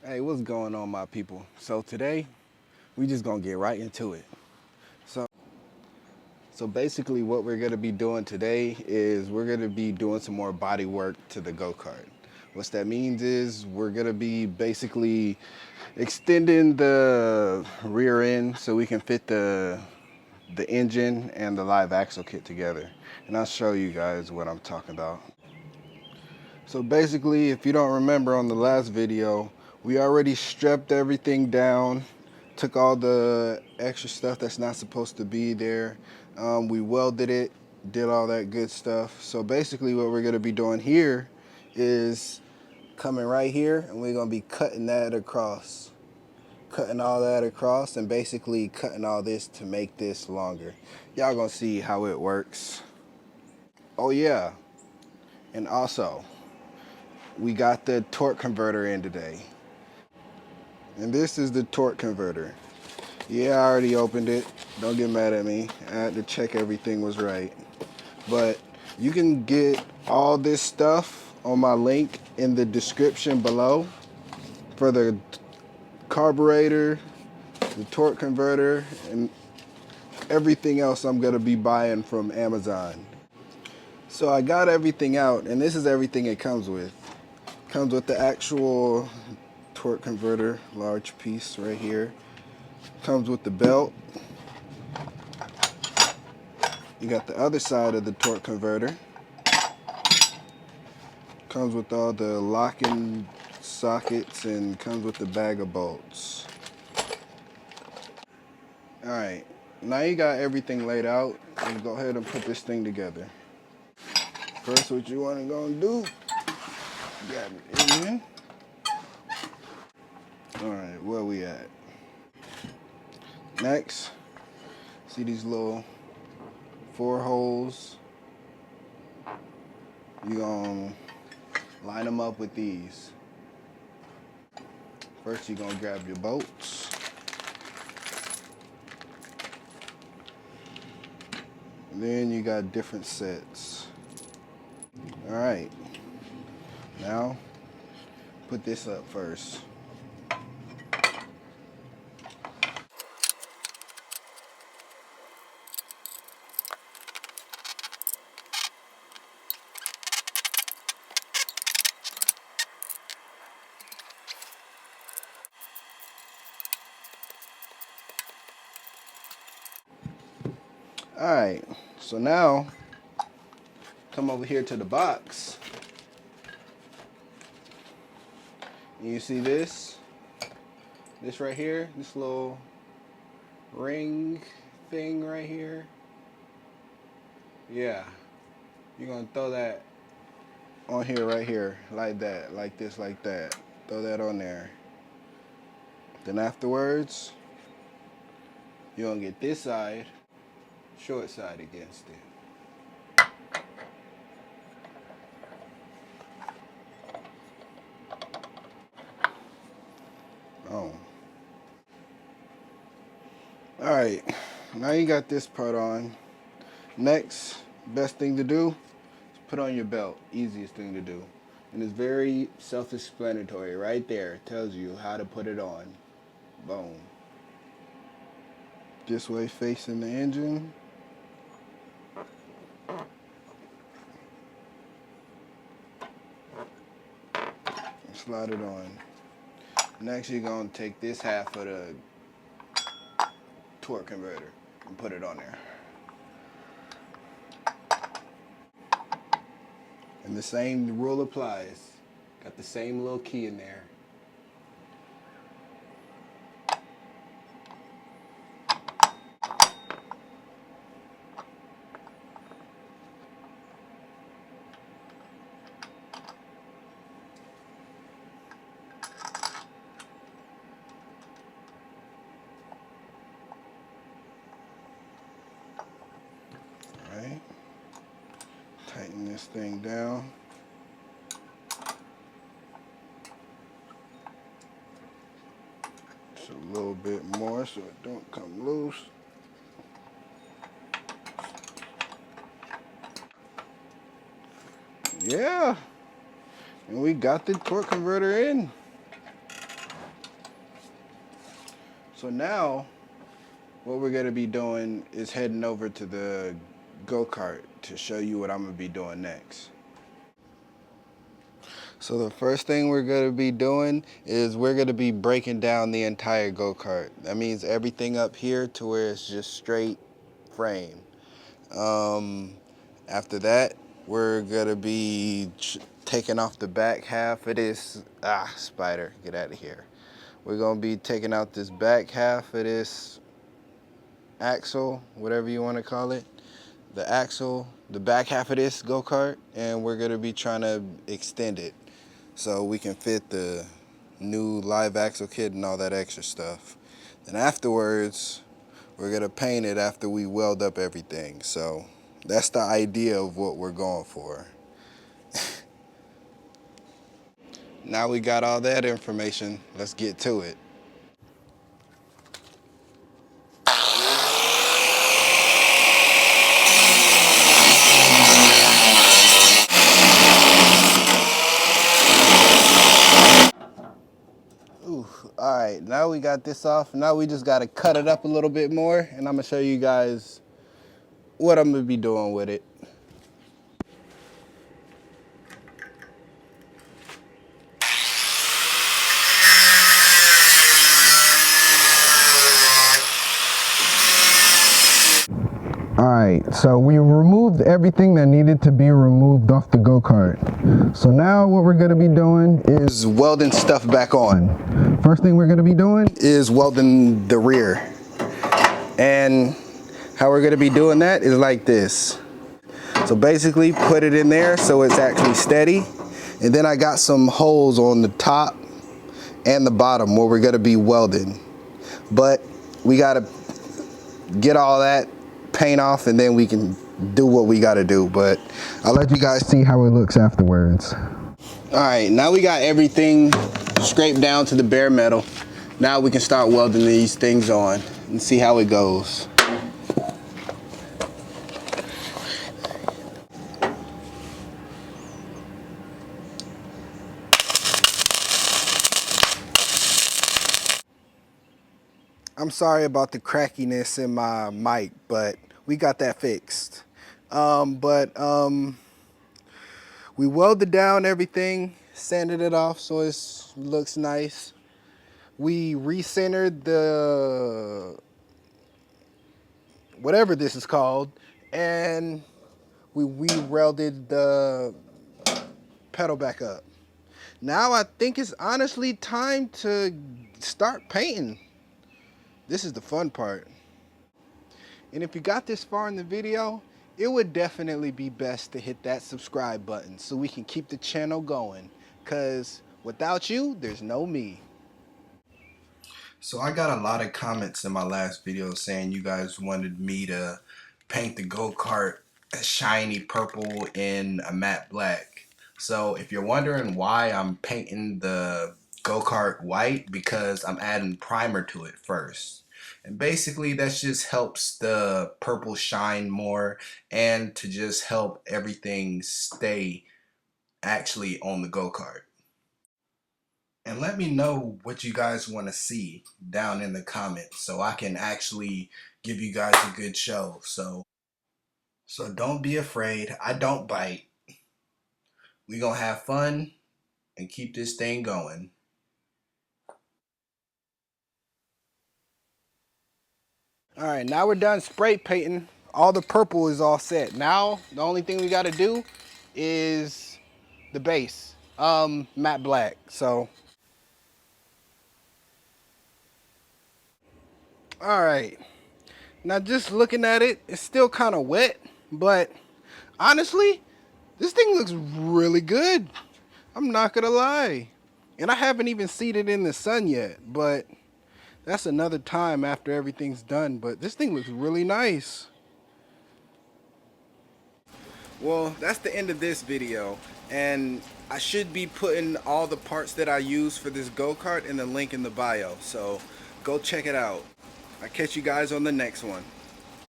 Hey, what's going on, my people? So today, we just gonna get right into it. So, so basically what we're gonna be doing today is we're gonna be doing some more body work to the go-kart. What that means is we're gonna be basically extending the rear end so we can fit the engine and the live axle kit together. And I'll show you guys what I'm talking about. So basically, if you don't remember on the last video, we already stripped everything down, took all the extra stuff that's not supposed to be there. We welded it, did all that good stuff. So basically what we're gonna be doing here is coming right here and we're gonna be cutting that across. Cutting all that across and basically cutting all this to make this longer. Y'all gonna see how it works. Oh yeah, and also, we got the torque converter in today. And this is the torque converter. Yeah, I already opened it. Don't get mad at me. I had to check everything was right. But you can get all this stuff on my link in the description below for the carburetor, the torque converter, and everything else I'm gonna be buying from Amazon. So I got everything out, and this is everything it comes with. Comes with the actual torque converter, large piece right here. Comes with the belt. You got the other side of the torque converter. Comes with all the locking sockets and comes with the bag of bolts. Alright, now you got everything laid out. And go ahead and put this thing together. First, what you want to go and do, grab it in. Alright, where we at? Next, see these little 4 holes? You're going to line them up with these. First, you're going to grab your bolts. And then you got different sets. Alright, now put this up first. Alright, so now come over here to the box. And you see this? This right here, this little ring thing right here. Yeah, you're gonna throw that on here, right here, like that, like this, like that. Throw that on there. Then afterwards, you're gonna get this side, short side against it. Oh. Alright, now you got this part on. Next, best thing to do is put on your belt. Easiest thing to do. And it's very self-explanatory. Right there, it tells you how to put it on. Boom. This way facing the engine. And slide it on. Next, you're going to take this half of the torque converter and put it on there. And the same rule applies. Got the same little key in there. Alright. Tighten this thing down. Just a little bit more so it don't come loose. Yeah. And we got the torque converter in. So now what we're gonna be doing is heading over to the go-kart to show you what I'm gonna be doing next. So the first thing we're gonna be doing is we're gonna be breaking down the entire go-kart. That means everything up here to where it's just straight frame. After that, we're gonna be taking off the back half of this, spider, get out of here. We're gonna be taking out this back half of this axle, whatever you wanna call it. The axle, the back half of this go-kart, and we're gonna be trying to extend it so we can fit the new live axle kit and all that extra stuff. Then afterwards, we're gonna paint it after we weld up everything. So that's the idea of what we're going for. Now we got all that information, let's get to it. Ooh, all right, now we got this off. Now we just gotta cut it up a little bit more, and I'm gonna show you guys what I'm gonna be doing with it. Alright, so we removed everything that needed to be removed off the go-kart. So now what we're going to be doing is welding stuff back on. First thing we're going to be doing is welding the rear. And how we're going to be doing that is like this. So basically put it in there so it's actually steady. And then I got some holes on the top and the bottom where we're going to be welding. But we got to get all that paint off and then we can do what we got to do, but I'll let you guys see how it looks afterwards. All right, now we got everything scraped down to the bare metal. Now we can start welding these things on and see how it goes. I'm sorry about the crackiness in my mic, but we got that fixed. We welded down everything, sanded it off so it looks nice. We recentered the, whatever this is called, and we welded the pedal back up. Now I think it's honestly time to start painting. This is the fun part. And if you got this far in the video, it would definitely be best to hit that subscribe button so we can keep the channel going. Cause without you, there's no me. So I got a lot of comments in my last video saying you guys wanted me to paint the go-kart a shiny purple in a matte black. So if you're wondering why I'm painting the go-kart white, because I'm adding primer to it first. And basically that just helps the purple shine more and to just help everything stay actually on the go-kart. And let me know what you guys want to see down in the comments so I can actually give you guys a good show. So don't be afraid. I don't bite. We gonna have fun and keep this thing going. All right, now we're done spray painting. All the purple is all set. Now, the only thing we gotta do is the base, matte black, so. All right, now just looking at it, it's still kind of wet, but honestly, this thing looks really good. I'm not gonna lie. And I haven't even seen it in the sun yet, but that's another time after everything's done. But this thing looks really nice. Well, that's the end of this video. And I should be putting all the parts that I use for this go-kart in the link in the bio. So go check it out. I'll catch you guys on the next one.